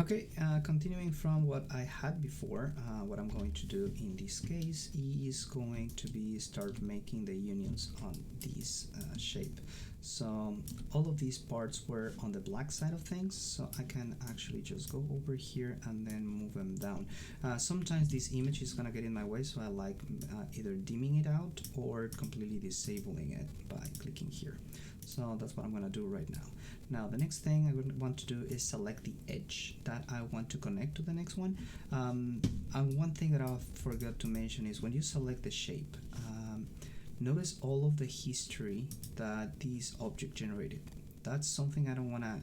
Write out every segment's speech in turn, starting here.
Okay, continuing from what I had before, what I'm going to do in this case is going to be start making the unions on this shape. So all of these parts were on the black side of things, so I can actually just go over here and then move them down. Sometimes this image is gonna get in my way, so I like either dimming it out or completely disabling it by clicking here. So that's what I'm gonna do right now. Now the next thing I would want to do is select the edge that I want to connect to the next one. And one thing that I forgot to mention is when you select the shape, notice all of the history that this object generated. That's something I don't want to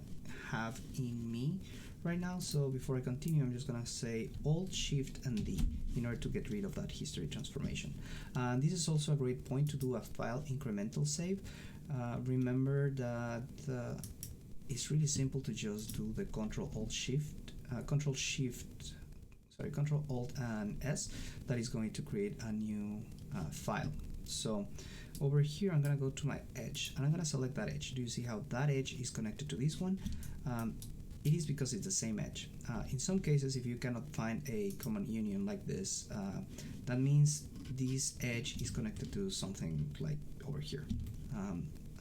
have in me right now. So before I continue, I'm just gonna say Alt Shift and D in order to get rid of that history transformation. And this is also a great point to do a file incremental save. Remember that it's really simple to just do the Control Alt and S. That is going to create a new file. So over here I'm gonna go to my edge and I'm gonna select that edge. Do you see how that edge is connected to this one? It is because it's the same edge. In some cases, if you cannot find a common union like this, that means this edge is connected to something like over here.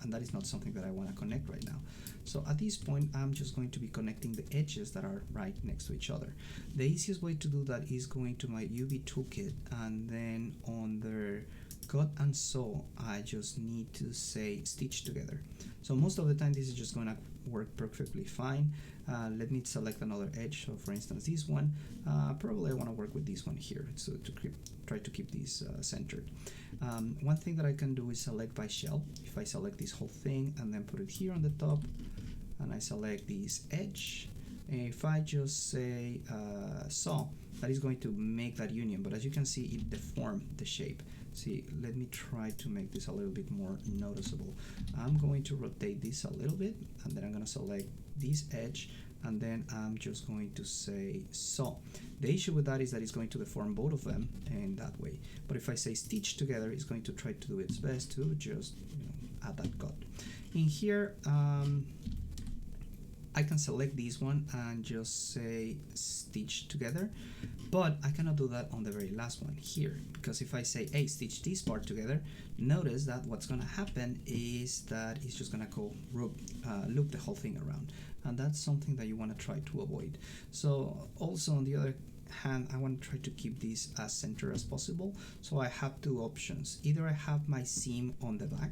And that is not something that I want to connect right now. So at this point, I'm just going to be connecting the edges that are right next to each other. The easiest way to do that is going to my UV toolkit, and then on the cut and sew, I just need to say stitch together. So most of the time, this is just going to work perfectly fine. Let me select another edge. So for instance, this one, probably I want to work with this one here, so to try to keep these centered. One thing that I can do is select by shell. If I select this whole thing and then put it here on the top, and I select this edge, if I just say saw, that is going to make that union, but as you can see, it deformed the shape. See, let me try to make this a little bit more noticeable. I'm going to rotate this a little bit, and then I'm going to select this edge, and then I'm just going to say saw. The issue with that is that it's going to deform both of them in that way. But if I say stitch together, it's going to try to do its best to just add that cut. In here, I can select this one and just say stitch together, but I cannot do that on the very last one here, because if I say, hey, stitch this part together, notice that what's gonna happen is that it's just gonna go loop the whole thing around, and that's something that you wanna try to avoid. So also on the other hand, I want to try to keep this as center as possible, so I have two options. Either I have my seam on the back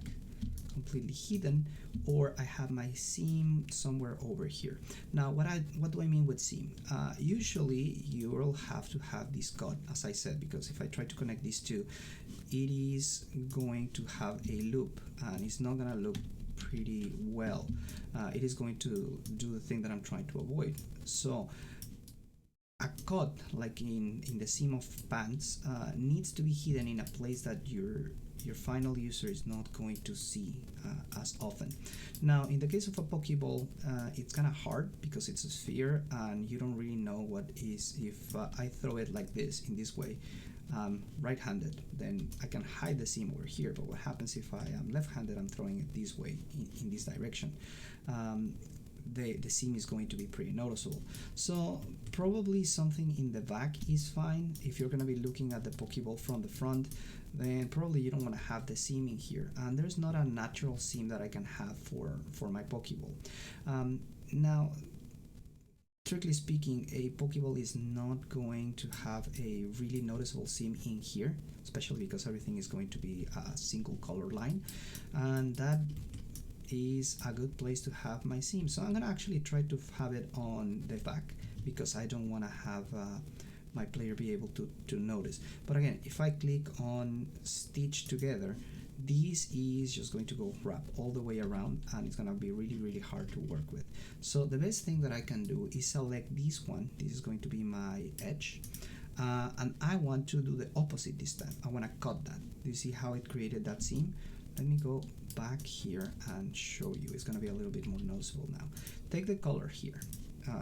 completely hidden, or I have my seam somewhere over here. Now what do I mean with seam? Usually you will have to have this cut, as I said, because if I try to connect these two, it is going to have a loop and it's not gonna look pretty well. It is going to do the thing that I'm trying to avoid. So a cut, like in the seam of pants, needs to be hidden in a place that your final user is not going to see as often. Now, in the case of a Pokeball, it's kind of hard because it's a sphere and you don't really know what is, if I throw it like this, in this way, right-handed, then I can hide the seam over here, but what happens if I am left-handed, I'm throwing it this way, in this direction. The seam is going to be pretty noticeable. So probably something in the back is fine. If you're going to be looking at the Pokeball from the front, then probably you don't want to have the seam in here, and there's not a natural seam that I can have for my Pokeball. Now, strictly speaking, a Pokeball is not going to have a really noticeable seam in here, especially because everything is going to be a single color line, and that is a good place to have my seam. So I'm gonna actually try to have it on the back because I don't want to have my player be able to notice. But again, if I click on stitch together, this is just going to go wrap all the way around, and it's gonna be really hard to work with. So the best thing that I can do is select this one. This is going to be my edge, and I want to do the opposite this time. I want to cut that. Do you see how it created that seam? Let me go back here and show you. It's going to be a little bit more noticeable now. Take the color here.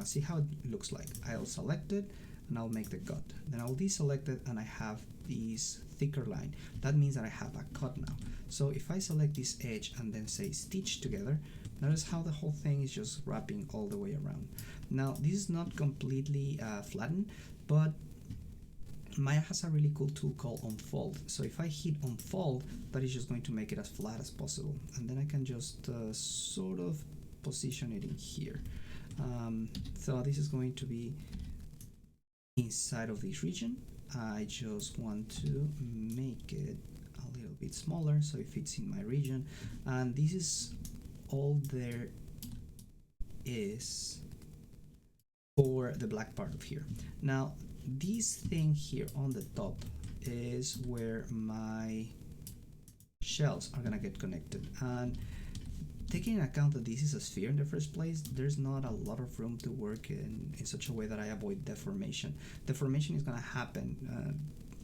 See how it looks like. I'll select it and I'll make the cut. Then I'll deselect it and I have this thicker line. That means that I have a cut now. So if I select this edge and then say stitch together, notice how the whole thing is just wrapping all the way around. Now this is not completely flattened, but Maya has a really cool tool called unfold. So if I hit unfold, that is just going to make it as flat as possible, and then I can just sort of position it in here. So this is going to be inside of this region. I just want to make it a little bit smaller so it fits in my region, and this is all there is for the black part of here. Now this thing here on the top is where my shells are gonna get connected, and taking into account that this is a sphere in the first place, there's not a lot of room to work in such a way that I avoid deformation. Deformation is going to happen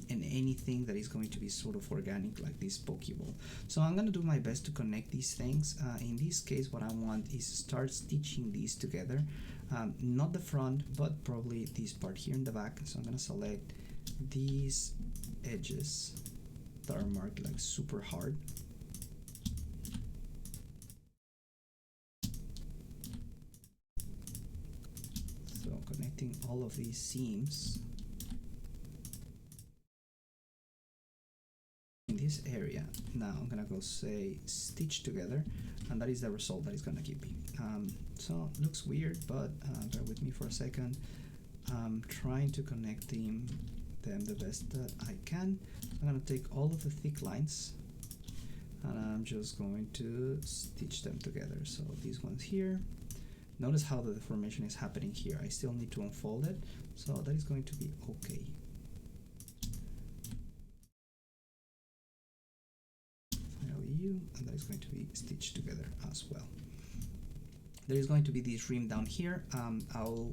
in anything that is going to be sort of organic, like this Pokeball. So I'm going to do my best to connect these things. In this case, what I want is start stitching these together. Not the front, but probably this part here in the back. So I'm going to select these edges that are marked like super hard. Connecting all of these seams in this area. Now I'm gonna go say stitch together, and that is the result that is gonna give me. So it looks weird, but bear with me for a second. I'm trying to connect them the best that I can. I'm gonna take all of the thick lines and I'm just going to stitch them together. So these ones here. Notice how the deformation is happening here. I still need to unfold it, so that is going to be okay. Finally U, and that is going to be stitched together as well. There is going to be this rim down here. I'll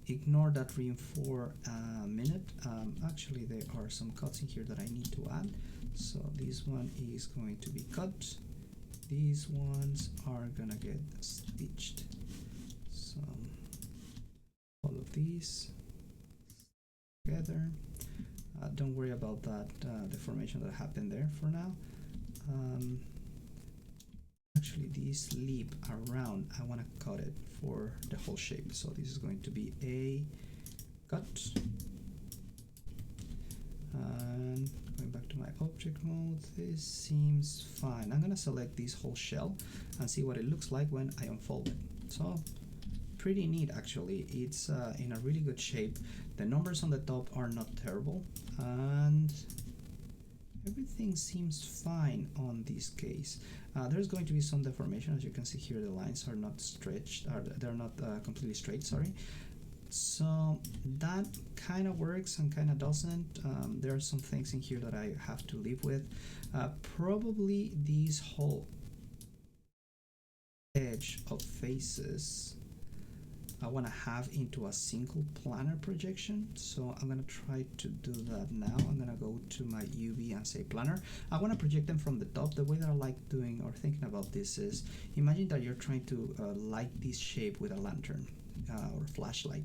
ignore that rim for a minute. Actually, there are some cuts in here that I need to add. So this one is going to be cut. These ones are gonna get stitched. So all of these together. Don't worry about that deformation that happened there for now. Actually, this lip around, I want to cut it for the whole shape. So this is going to be a cut. And going back to my object mode, this seems fine. I'm gonna select this whole shell and see what it looks like when I unfold it. So pretty neat actually. It's in a really good shape. The numbers on the top are not terrible, and everything seems fine on this case. There's going to be some deformation. As you can see here, the lines are not stretched, they're not completely straight, sorry. So that kind of works and kind of doesn't. There are some things in here that I have to live with. Probably these whole edge of faces I want to have into a single planar projection. So I'm going to try to do that now. I'm going to go to my UV and say planar. I want to project them from the top. The way that I like doing or thinking about this is, imagine that you're trying to light this shape with a lantern. Or flashlight.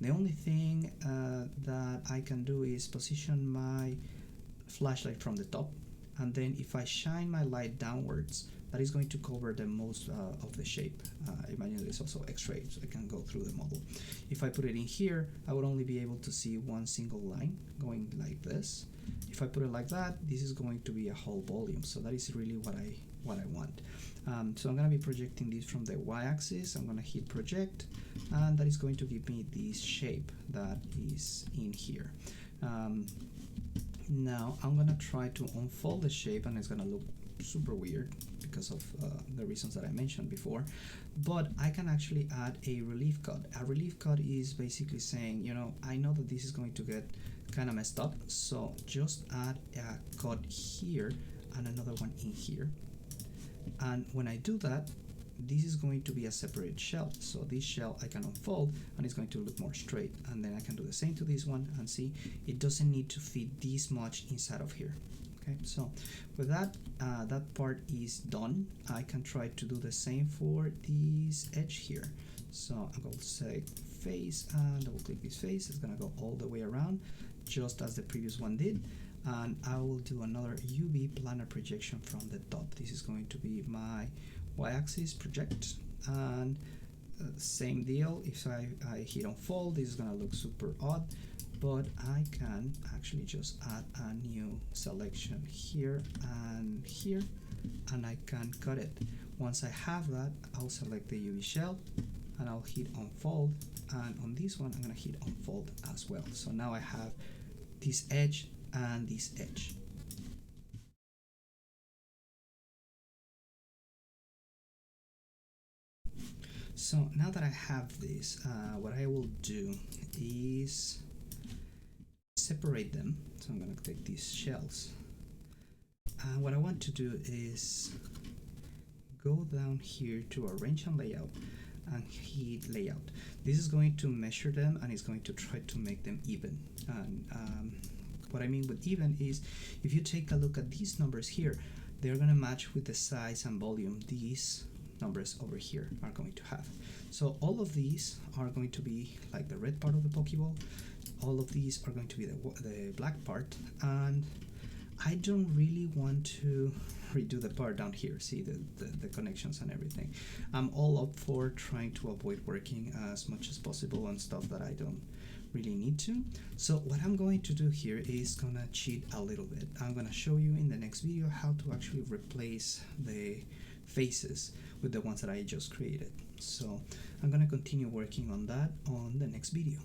The only thing that I can do is position my flashlight from the top, and then if I shine my light downwards, that is going to cover the most of the shape. Imagine there's also X-ray, so I can go through the model. If I put it in here, I would only be able to see one single line going like this. If I put it like that, this is going to be a whole volume. So that is really what I want. So I'm going to be projecting this from the y-axis. I'm going to hit project, and that is going to give me this shape that is in here. Now I'm going to try to unfold the shape, and it's going to look super weird because of the reasons that I mentioned before, but I can actually add a relief cut. A relief cut is basically saying, you know, I know that this is going to get kind of messed up, so just add a cut here and another one in here. And when I do that, this is going to be a separate shell. So this shell I can unfold and it's going to look more straight. And then I can do the same to this one, and see, it doesn't need to fit this much inside of here. Okay, so with that, that part is done. I can try to do the same for this edge here. So I'm going to say face and double click this face. It's going to go all the way around, just as the previous one did. And I will do another UV planar projection from the top. This is going to be my y-axis project, and same deal. If I hit unfold, this is gonna look super odd, but I can actually just add a new selection here and here, and I can cut it. Once I have that, I'll select the UV shell and I'll hit unfold, and on this one I'm gonna hit unfold as well. So now I have this edge and this edge. So now that I have this, what I will do is separate them. So I'm gonna take these shells. What I want to do is go down here to arrange and layout and hit layout. This is going to measure them and it's going to try to make them even. And what I mean with even is if you take a look at these numbers here, they're gonna match with the size and volume these numbers over here are going to have. So all of these are going to be like the red part of the Pokeball. All of these are going to be the black part, and I don't really want to redo the part down here. See the connections and everything. I'm all up for trying to avoid working as much as possible on stuff that I don't really need to. So what I'm going to do here is gonna cheat a little bit. I'm gonna show you in the next video how to actually replace the faces with the ones that I just created. So I'm gonna continue working on that on the next video.